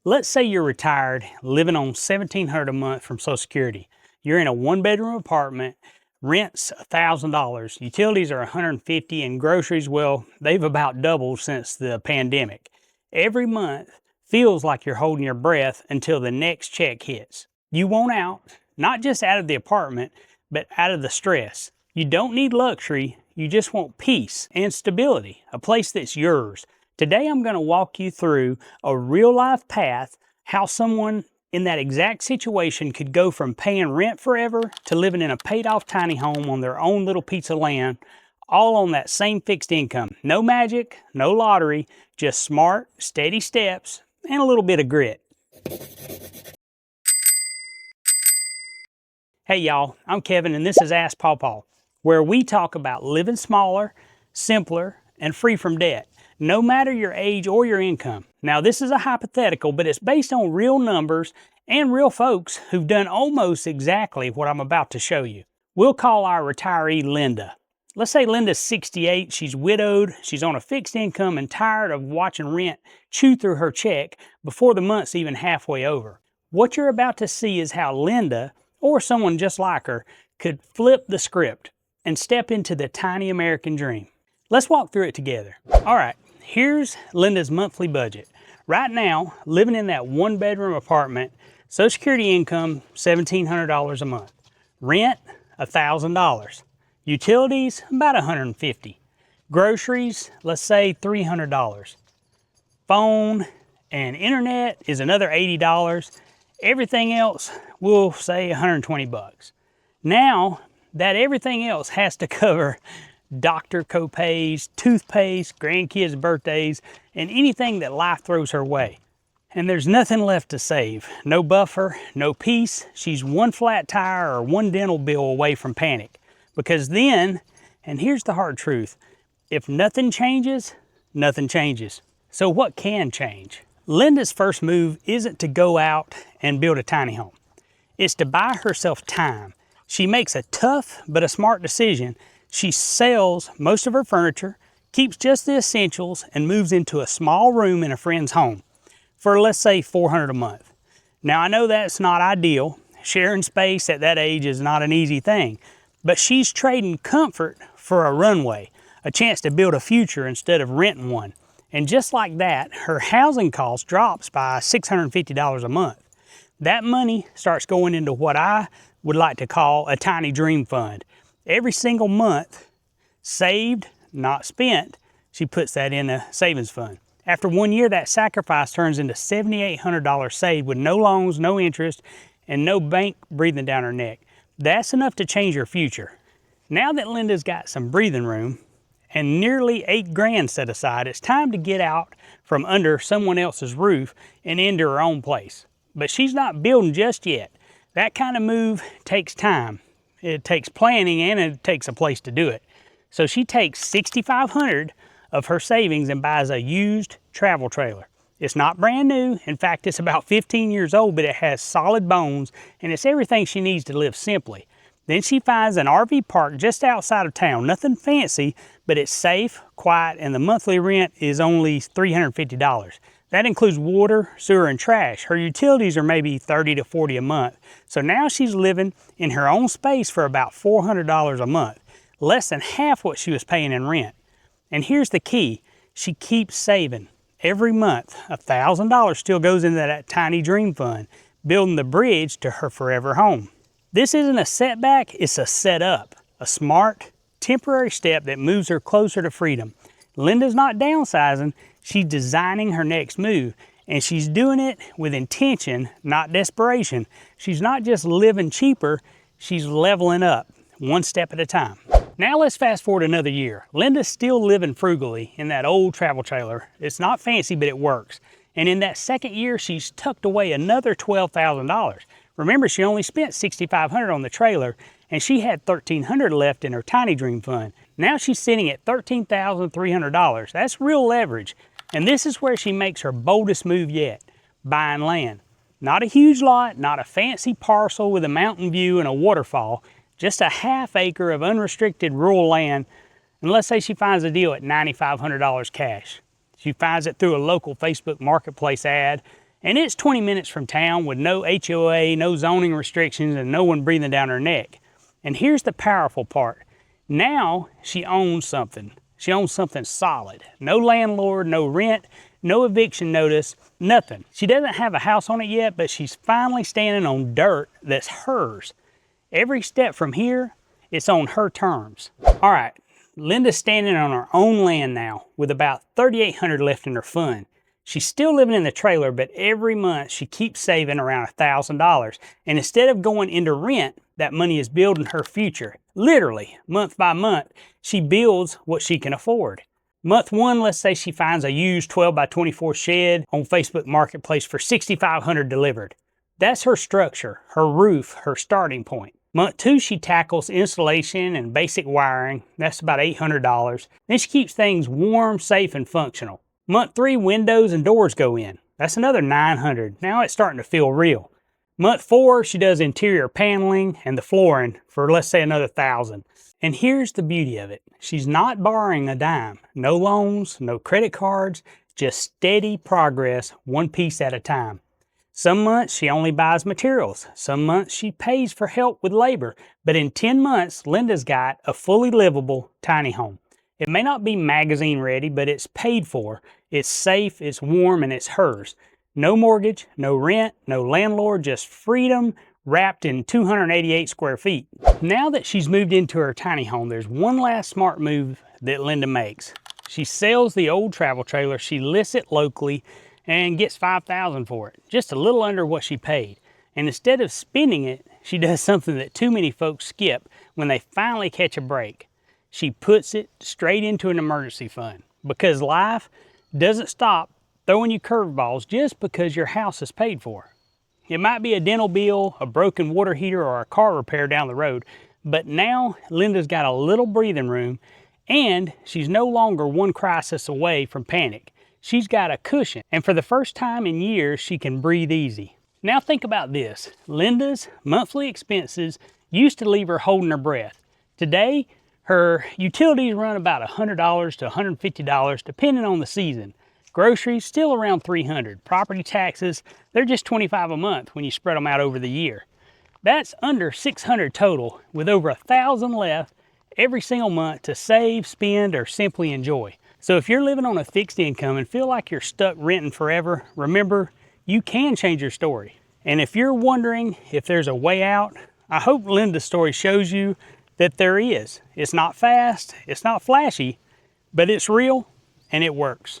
Let's say you're retired, living on $1,700 a month from Social Security. You're in a one-bedroom apartment, rent's $1,000, utilities are $150, and groceries, well, they've about doubled since the pandemic. Every month feels like you're holding your breath until the next check hits. You want out, not just out of the apartment, but out of the stress. You don't need luxury, you just want peace and stability, a place that's yours. Today I'm going to walk you through a real-life path, how someone in that exact situation could go from paying rent forever to living in a paid-off tiny home on their own little piece of land, all on that same fixed income. No magic, no lottery, just smart, steady steps and a little bit of grit. Hey y'all, I'm Kevin and this is AskPawPaw, where we talk about living smaller, simpler, and free from debt, no matter your age or your income. Now this is a hypothetical, but it's based on real numbers and real folks who've done almost exactly what I'm about to show you. We'll call our retiree Linda. Let's say Linda's 68, she's widowed, she's on a fixed income and tired of watching rent chew through her check before the month's even halfway over. What you're about to see is how Linda, or someone just like her, could flip the script and step into the tiny American dream. Let's walk through it together. All right, here's Linda's monthly budget. Right now, living in that one-bedroom apartment, Social Security income, $1,700 a month. Rent, $1,000. Utilities, about $150. Groceries, let's say $300. Phone and internet is another $80. Everything else, we'll say $120. Now, that everything else has to cover doctor copays, toothpaste, grandkids' birthdays, and anything that life throws her way. And there's nothing left to save. No buffer, no peace. She's one flat tire or one dental bill away from panic. Because then, and here's the hard truth, if nothing changes, nothing changes. So what can change? Linda's first move isn't to go out and build a tiny home. It's to buy herself time. She makes a tough but a smart decision. She sells most of her furniture, keeps just the essentials, and moves into a small room in a friend's home for, let's say, $400 a month. Now, I know that's not ideal. Sharing space at that age is not an easy thing, but she's trading comfort for a runway, a chance to build a future instead of renting one. And just like that, her housing cost drops by $650 a month. That money starts going into what I would like to call a tiny dream fund. Every single month, saved, not spent, she puts that in a savings fund. After 1 year, that sacrifice turns into $7,800 saved with no loans, no interest, and no bank breathing down her neck. That's enough to change her future. Now that Linda's got some breathing room and nearly $8,000 set aside, it's time to get out from under someone else's roof and into her own place. But she's not building just yet. That kind of move takes time. It takes planning and it takes a place to do it. So she takes $6,500 of her savings and buys a used travel trailer. It's not brand new. In fact, it's about 15 years old, but it has solid bones and it's everything she needs to live simply. Then she finds an RV park just outside of town. Nothing fancy, but it's safe, quiet, and the monthly rent is only $350. That includes water, sewer, and trash. Her utilities are maybe $30 to $40 a month. So now she's living in her own space for about $400 a month, less than half what she was paying in rent. And here's the key, she keeps saving. Every month, $1,000 still goes into that tiny dream fund, building the bridge to her forever home. This isn't a setback, it's a setup, a smart, temporary step that moves her closer to freedom. Linda's not downsizing, she's designing her next move, and she's doing it with intention, not desperation. She's not just living cheaper, she's leveling up, one step at a time. Now let's fast forward another year. Linda's still living frugally in that old travel trailer. It's not fancy, but it works. And in that second year, she's tucked away another $12,000. Remember, she only spent $6,500 on the trailer, and she had $1,300 left in her tiny dream fund. Now she's sitting at $13,300. That's real leverage. And this is where she makes her boldest move yet, buying land. Not a huge lot, not a fancy parcel with a mountain view and a waterfall, just a half acre of unrestricted rural land. And let's say she finds a deal at $9,500 cash. She finds it through a local Facebook marketplace ad, And it's 20 minutes from town with no HOA, no zoning restrictions, and no one breathing down her neck. And here's the powerful part. Now she owns something. She owns something solid. No landlord, no rent, no eviction notice, nothing. She doesn't have a house on it yet, but she's finally standing on dirt that's hers. Every step from here, it's on her terms. All right, Linda's standing on her own land now with about $3,800 left in her fund. She's still living in the trailer, but every month she keeps saving around $1,000. And instead of going into rent, that money is building her future. Literally, month by month, she builds what she can afford. Month one, let's say she finds a used 12 by 24 shed on Facebook Marketplace for $6,500 delivered. That's her structure, her roof, her starting point. Month two, she tackles installation and basic wiring. That's about $800. Then she keeps things warm, safe, and functional. Month three, windows and doors go in. That's another $900. Now it's starting to feel real. Month four, she does interior paneling and the flooring for, let's say, another $1,000. And here's the beauty of it. She's not borrowing a dime. No loans, no credit cards, just steady progress, one piece at a time. Some months she only buys materials. Some months she pays for help with labor. But in 10 months, Linda's got a fully livable tiny home. It may not be magazine ready, but it's paid for. It's safe, it's warm, and it's hers. No mortgage, no rent, no landlord, just freedom wrapped in 288 square feet. Now that she's moved into her tiny home, there's one last smart move that Linda makes. She sells the old travel trailer, she lists it locally, and gets $5,000 for it, just a little under what she paid. And instead of spending it, she does something that too many folks skip when they finally catch a break. She puts it straight into an emergency fund, because life doesn't stop throwing you curveballs just because your house is paid for. It might be a dental bill, a broken water heater, or a car repair down the road, but now Linda's got a little breathing room, and she's no longer one crisis away from panic. She's got a cushion, and for the first time in years, she can breathe easy. Now think about this. Linda's monthly expenses used to leave her holding her breath. Today, her utilities run about $100 to $150 depending on the season. Groceries still around $300. Property taxes, they're just $25 a month when you spread them out over the year. That's under $600 total, with over $1,000 left every single month to save, spend, or simply enjoy. So if you're living on a fixed income and feel like you're stuck renting forever, remember, you can change your story. And if you're wondering if there's a way out, I hope Linda's story shows you that there is. It's not fast, it's not flashy, but it's real and it works.